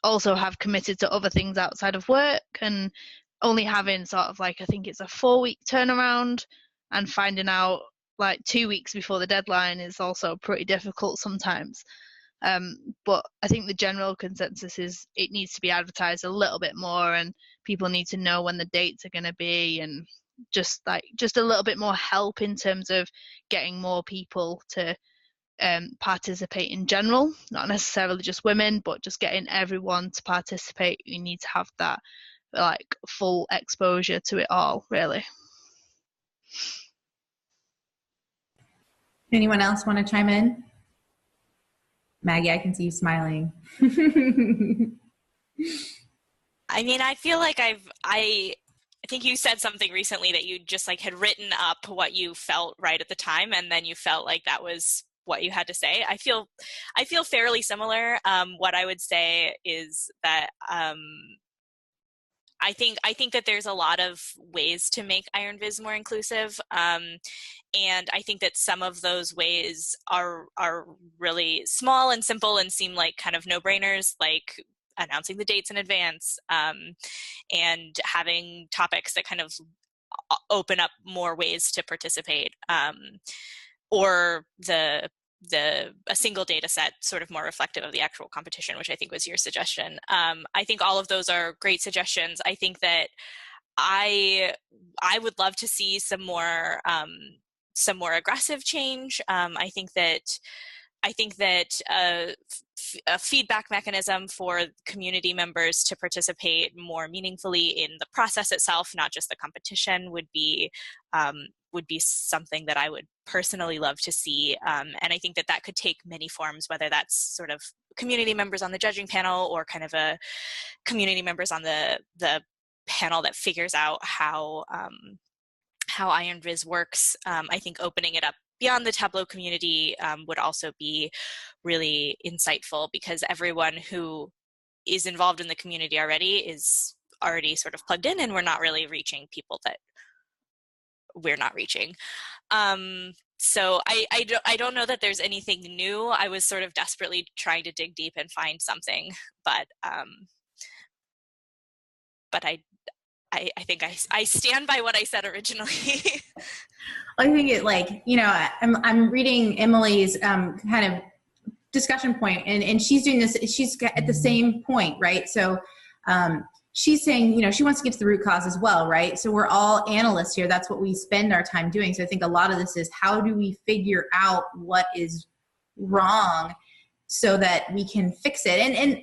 also have committed to other things outside of work, and only having sort of like, I think it's a 4-week turnaround, and finding out like 2 weeks before the deadline is also pretty difficult sometimes. But I think the general consensus is it needs to be advertised a little bit more, and people need to know when the dates are going to be, and just a little bit more help in terms of getting more people to participate in general, not necessarily just women, but just getting everyone to participate. You need to have that like full exposure to it all, really.
Anyone else want to chime in? Maggie, I can see you smiling.
I mean, I feel like I think you said something recently that you just like had written up what you felt right at the time, and then you felt like that was what you had to say. I feel fairly similar. What I would say is that I think that there's a lot of ways to make IronViz more inclusive, and I think that some of those ways are really small and simple and seem like kind of no-brainers, like announcing the dates in advance, and having topics that kind of open up more ways to participate, or a single data set sort of more reflective of the actual competition, which I think was your suggestion. I think all of those are great suggestions. I think that I would love to see some more aggressive change. I think that a feedback mechanism for community members to participate more meaningfully in the process itself, not just the competition, would be something that I would personally love to see. And I think that could take many forms, whether that's sort of community members on the judging panel or kind of a community members on the panel that figures out how IronViz works. I think opening it up beyond the Tableau community would also be really insightful, because everyone who is involved in the community already is already sort of plugged in, and we're not really reaching people that we're not reaching. So I don't know that there's anything new. I was sort of desperately trying to dig deep and find something, but I think I stand by what I said originally.
I think it, like, you know, I'm reading Emily's kind of discussion point, and she's doing this, she's at the same point, right? So she's saying, you know, she wants to get to the root cause as well, right? So we're all analysts here. That's what we spend our time doing. So I think a lot of this is, how do we figure out what is wrong so that we can fix it? And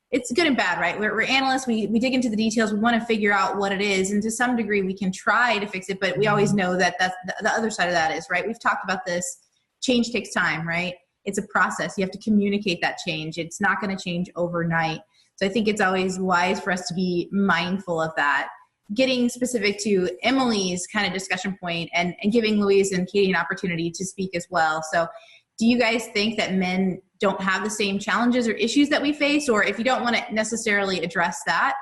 it's good and bad, right? We're analysts. We dig into the details. We want to figure out what it is. And to some degree, we can try to fix it, but we always know that that's the other side of that is, right? We've talked about this. Change takes time, right? It's a process. You have to communicate that change. It's not going to change overnight. So I think it's always wise for us to be mindful of that. Getting specific to Emily's kind of discussion point, and giving Louise and Katie an opportunity to speak as well. So do you guys think that men don't have the same challenges or issues that we face? Or if you don't want to necessarily address that,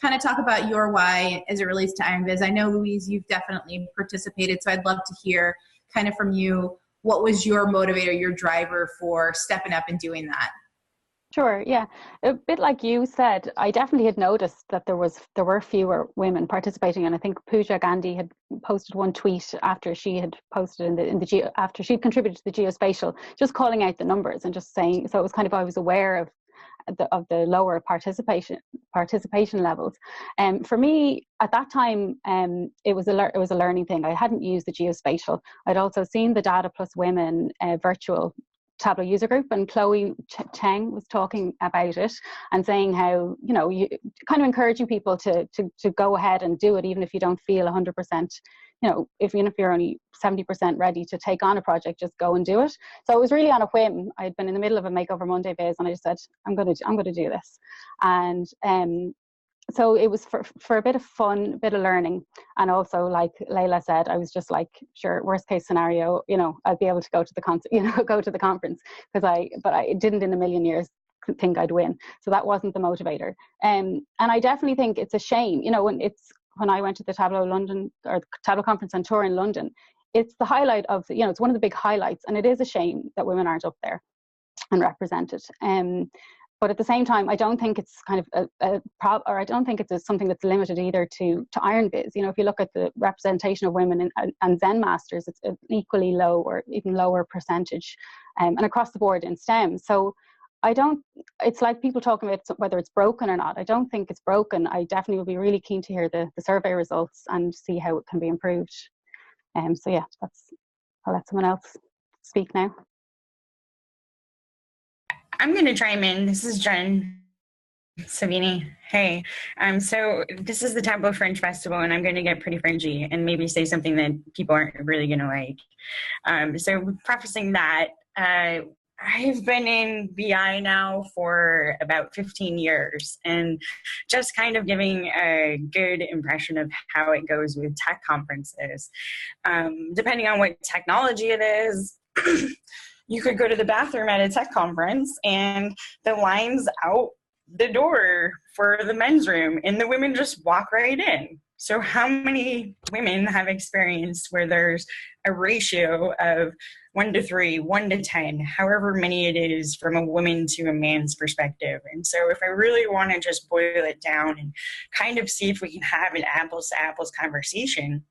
kind of talk about your why as it relates to IronViz. I know, Louise, you've definitely participated, so I'd love to hear kind of from you, what was your motivator, your driver for stepping up and doing that?
Sure, yeah. A bit like you said, I definitely had noticed that there were fewer women participating, and I think Pooja Gandhi had posted one tweet after she had posted after she'd contributed to the geospatial, just calling out the numbers and just saying, so it was kind of, I was aware of the lower participation levels. For me at that time, it was a learning thing. I hadn't used the geospatial. I'd also seen the Data Plus Women virtual Tableau user group, and Chloe Cheng was talking about it and saying how, you know, you kind of encouraging people to go ahead and do it, even if you don't feel 100%, you know, even if you're only 70% ready to take on a project, just go and do it. So it was really on a whim. I'd been in the middle of a Makeover Monday phase, and I just said, I'm going to do this. And so it was for a bit of fun, a bit of learning. And also, like Layla said, I was just like, sure, worst case scenario, you know, I'd be able to go to the concert, you know, go to the conference, but I didn't in a million years think I'd win. So that wasn't the motivator. And I definitely think it's a shame, you know, when I went to the Tableau London, or the Tableau conference on tour in London, it's the highlight of, you know, it's one of the big highlights, and it is a shame that women aren't up there and represented. But at the same time, I don't think it's kind of I don't think it's something that's limited either to IronViz. You know, if you look at the representation of women and Zen Masters, it's an equally low or even lower percentage, and across the board in STEM. So it's like people talking about whether it's broken or not. I don't think it's broken. I definitely would be really keen to hear the survey results and see how it can be improved. So yeah, I'll let someone else speak now.
I'm going to chime in. This is Jen Savini. Hey, so this is the Tableau Fringe Festival, and I'm going to get pretty fringy and maybe say something that people aren't really going to like. So prefacing that, I've been in BI now for about 15 years, and just kind of giving a good impression of how it goes with tech conferences. Depending on what technology it is, you could go to the bathroom at a tech conference and the line's out the door for the men's room and the women just walk right in. So how many women have experienced where there's a ratio of 1-3, 1-10, however many it is from a woman to a man's perspective? And so if I really want to just boil it down and kind of see if we can have an apples to apples conversation,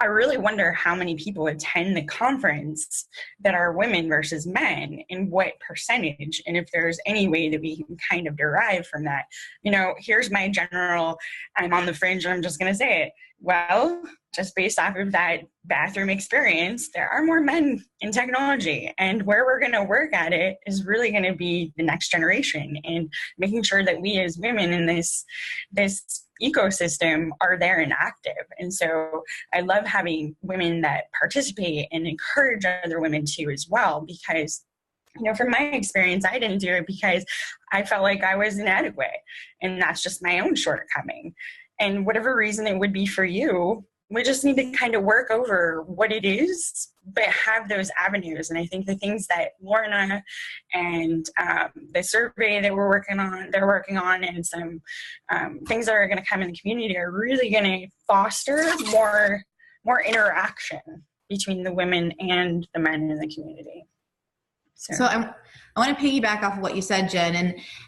I really wonder how many people attend the conference that are women versus men and what percentage, and if there's any way that we can kind of derive from that. You know, here's my general, I'm on the fringe and I'm just going to say it. Well, just based off of that bathroom experience, there are more men in technology, and where we're going to work at it is really going to be the next generation and making sure that we as women in this ecosystem are there and active. And so I love having women that participate and encourage other women to as well, because, you know, from my experience, I didn't do it because I felt like I was inadequate, and that's just my own shortcoming. And whatever reason it would be for you, we just need to kind of work over what it is, but have those avenues. And I think the things that Lorna and the survey that they're working on, and some things that are going to come in the community are really going to foster more interaction between the women and the men in the community.
So I want to piggyback off of what you said, Jen,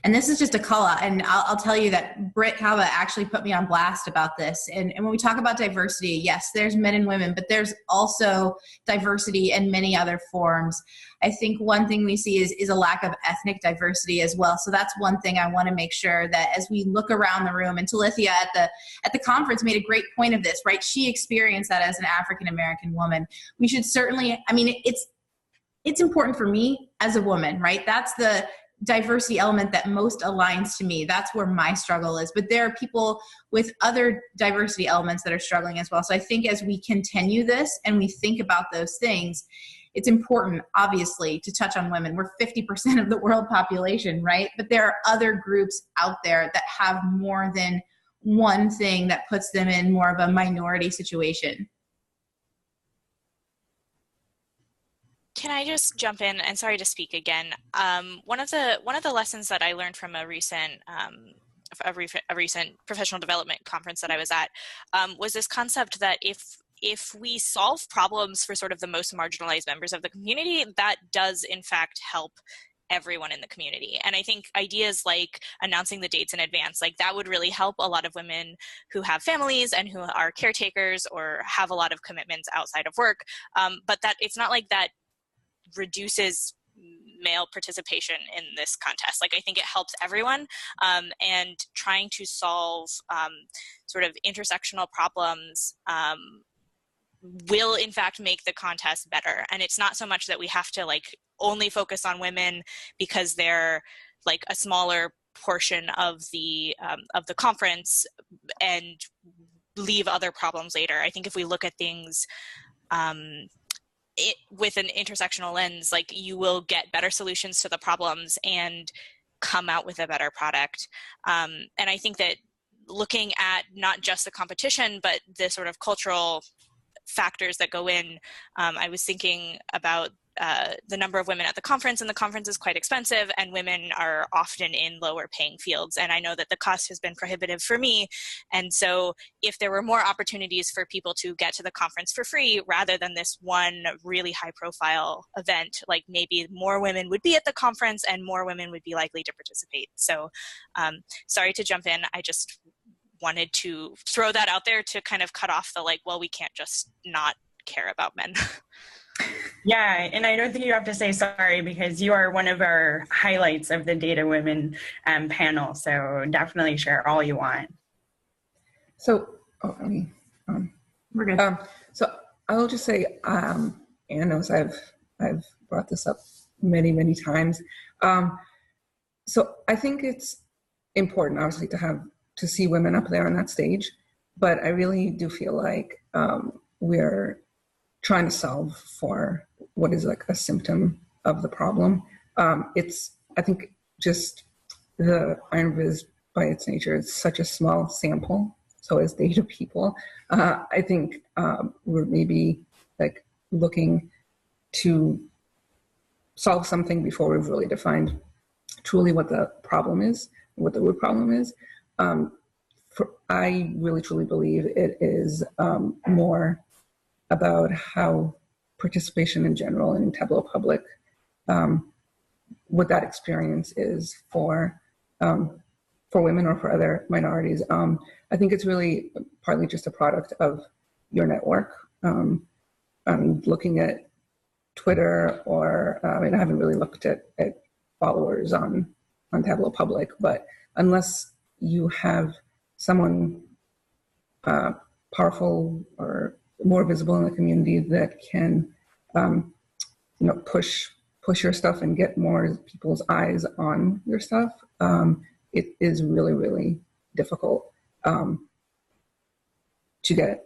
and this is just a call out, and I'll tell you that Britt Kava actually put me on blast about this. And when we talk about diversity, yes, there's men and women, but there's also diversity in many other forms. I think one thing we see is a lack of ethnic diversity as well. So that's one thing I want to make sure that as we look around the room, and Talithia at the conference made a great point of this, right? She experienced that as an African-American woman. We should certainly, I mean, it's important for me as a woman, right? That's the diversity element that most aligns to me. That's where my struggle is. But there are people with other diversity elements that are struggling as well. So I think as we continue this and we think about those things, it's important, obviously, to touch on women. We're 50% of the world population, right? But there are other groups out there that have more than one thing that puts them in more of a minority situation.
Can I just jump in? And sorry to speak again. One of the lessons that I learned from a recent professional development conference that I was at was this concept that if we solve problems for sort of the most marginalized members of the community, that does in fact help everyone in the community. And I think ideas like announcing the dates in advance, like that would really help a lot of women who have families and who are caretakers or have a lot of commitments outside of work. But that it's not like that reduces male participation in this contest. Like, I think it helps everyone, and trying to solve sort of intersectional problems will in fact make the contest better. And it's not so much that we have to like only focus on women because they're like a smaller portion of the conference and leave other problems later. I think if we look at things with an intersectional lens, like you will get better solutions to the problems and come out with a better product. And I think that looking at not just the competition, but the sort of cultural factors that go in, I was thinking about the number of women at the conference, and the conference is quite expensive, and women are often in lower paying fields. And I know that the cost has been prohibitive for me. And so if there were more opportunities for people to get to the conference for free, rather than this one really high profile event, like maybe more women would be at the conference and more women would be likely to participate. So sorry to jump in. I just wanted to throw that out there to kind of cut off the like, well, we can't just not care about men.
Yeah, and I don't think you have to say sorry, because you are one of our highlights of the Data Women panel. So definitely share all you want.
So,
We're good.
So I'll just say, Anna knows I've brought this up many times. So I think it's important, obviously, to see women up there on that stage, but I really do feel like we're trying to solve for what is like a symptom of the problem. It's, I think, just the WomenInViz by its nature is such a small sample. So as data people, I think we're maybe like looking to solve something before we've really defined truly what the problem is, what the root problem is. I really truly believe it is more about how participation in general in Tableau Public, what that experience is for women or for other minorities. I think it's really partly just a product of your network. I'm looking at Twitter, or I haven't really looked at followers on Tableau Public, but unless you have someone powerful or more visible in the community that can, push your stuff and get more people's eyes on your stuff, it is really, really difficult to get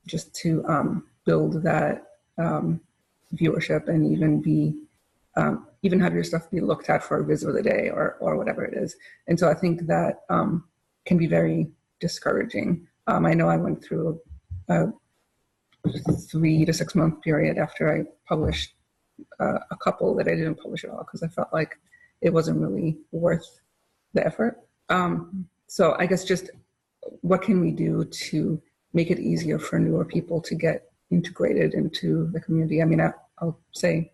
just to build that viewership and even have your stuff be looked at for a visit of the day or whatever it is. And so I think that can be very discouraging. I know I went through a 3 to 6 month period after I published a couple that I didn't publish at all because I felt like it wasn't really worth the effort. So I guess just what can we do to make it easier for newer people to get integrated into the community? I mean, I'll say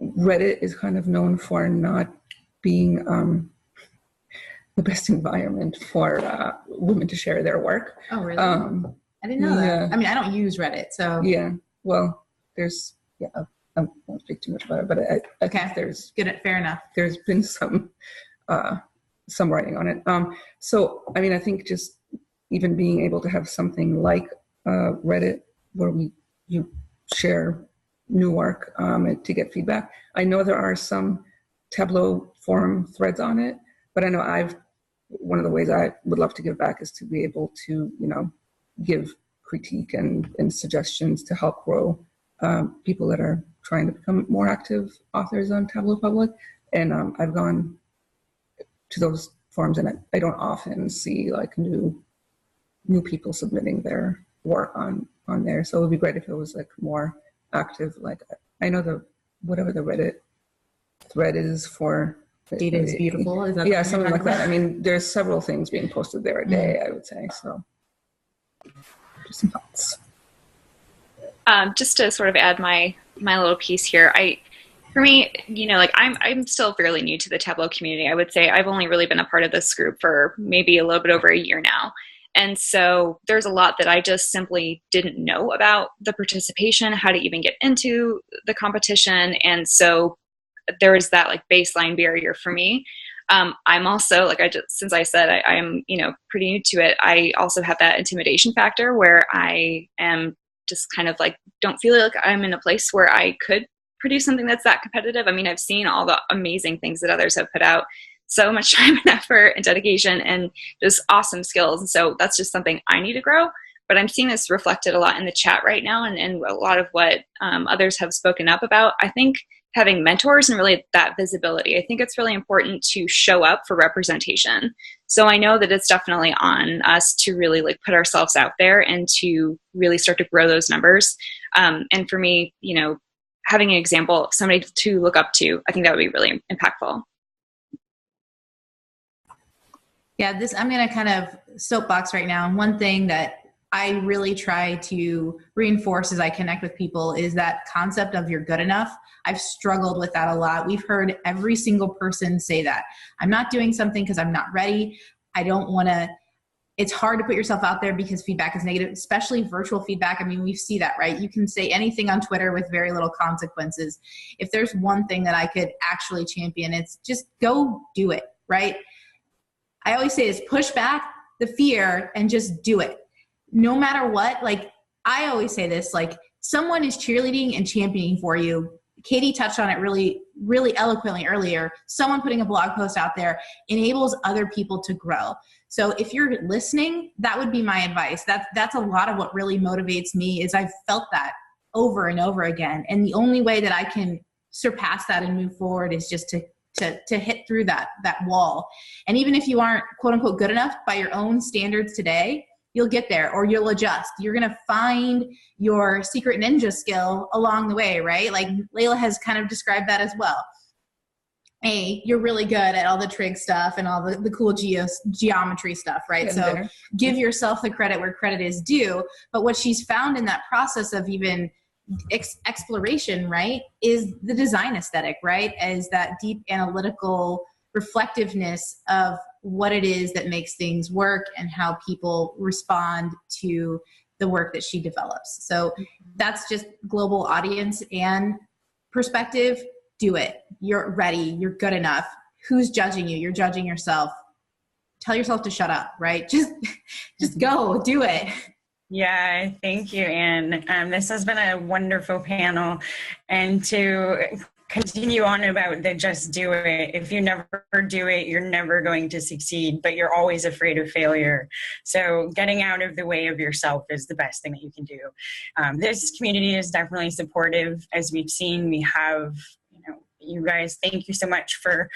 Reddit is kind of known for not being the best environment for women to share their work.
Oh, really? I didn't know that. I mean, I don't use Reddit, so.
Yeah, well, there's, I won't speak too much about it, but I think there's.
Good, fair enough.
There's been some writing on it. So, I mean, I think just even being able to have something like Reddit where you share new work to get feedback. I know there are some Tableau forum threads on it, but I know one of the ways I would love to give back is to be able to, give critique and suggestions to help grow people that are trying to become more active authors on Tableau Public. And I've gone to those forums and I don't often see like new people submitting their work on there. So it would be great if it was like more active. Like I know whatever the Reddit thread is for
Data is Beautiful. Is that
something like that. I mean, there's several things being posted there a day, I would say. So just some thoughts.
Just to sort of add my little piece here, for me, I'm still fairly new to the Tableau community. I would say I've only really been a part of this group for maybe a little bit over a year now. And so there's a lot that I just simply didn't know about the participation, how to even get into the competition. And so there is that like baseline barrier for me. I'm also since I said I am, pretty new to it, I also have that intimidation factor where I am just kind of like, don't feel like I'm in a place where I could produce something that's that competitive. I mean, I've seen all the amazing things that others have put out, so much time and effort and dedication and just awesome skills. And so that's just something I need to grow. But I'm seeing this reflected a lot in the chat right now and a lot of what others have spoken up about. I think having mentors and really that visibility, I think it's really important to show up for representation. So I know that it's definitely on us to really like put ourselves out there and to really start to grow those numbers. And for me, having an example, somebody to look up to, I think that would be really impactful.
Yeah, I'm going to kind of soapbox right now. One thing that I really try to reinforce as I connect with people is that concept of you're good enough. I've struggled with that a lot. We've heard every single person say that. I'm not doing something because I'm not ready. I don't want to. It's hard to put yourself out there because feedback is negative, especially virtual feedback. I mean, we see that, right? You can say anything on Twitter with very little consequences. If there's one thing that I could actually champion, it's just go do it, right? I always say is push back the fear and just do it. No matter what, like I always say this, like someone is cheerleading and championing for you. Katie touched on it really, really eloquently earlier. Someone putting a blog post out there enables other people to grow. So if you're listening, that would be my advice. That's a lot of what really motivates me is I've felt that over and over again. And the only way that I can surpass that and move forward is just to hit through that wall. And even if you aren't quote unquote good enough by your own standards today, you'll get there, or you'll adjust. You're going to find your secret ninja skill along the way, right? Like Layla has kind of described that as well. You're really good at all the trig stuff and all the cool geometry stuff, right? So give yourself the credit where credit is due. But what she's found in that process of even exploration, right, is the design aesthetic, right? Is that deep analytical reflectiveness of what it is that makes things work and how people respond to the work that she develops. So that's just global audience and perspective. Do it. You're ready. You're good enough. Who's judging you? You're judging yourself. Tell yourself to shut up, right? Just go, do it.
Yeah, thank you, Anne. This has been a wonderful panel, and to continue on about the just do it. If you never do it, you're never going to succeed, but you're always afraid of failure. So getting out of the way of yourself is the best thing that you can do. This community is definitely supportive. As we've seen, we have, you guys, thank you so much for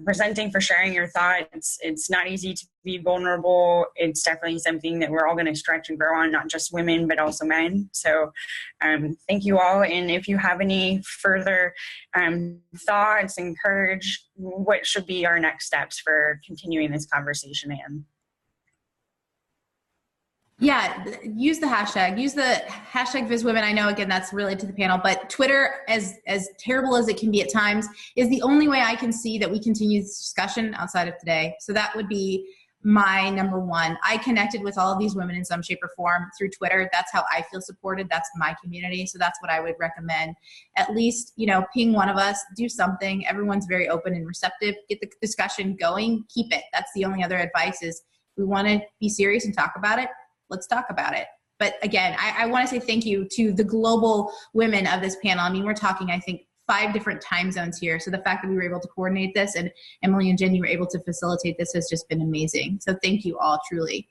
presenting, for sharing your thoughts. It's not easy to be vulnerable. It's definitely something that we're all going to stretch and grow on, not just women, but also men. So thank you all. And if you have any further thoughts, encourage what should be our next steps for continuing this conversation, Anne.
Yeah, use the hashtag. Use the hashtag VizWomen. I know, again, that's related to the panel, but Twitter, as terrible as it can be at times, is the only way I can see that we continue this discussion outside of today. So that would be my number one. I connected with all of these women in some shape or form through Twitter. That's how I feel supported. That's my community. So that's what I would recommend. At least, ping one of us, do something. Everyone's very open and receptive. Get the discussion going. Keep it. That's the only other advice is we want to be serious and talk about it. Let's talk about it. But again, I want to say thank you to the global women of this panel. I mean, we're talking, I think, 5 different time zones here. So the fact that we were able to coordinate this, and Emily and Jen, you were able to facilitate this, has just been amazing. So thank you all, truly.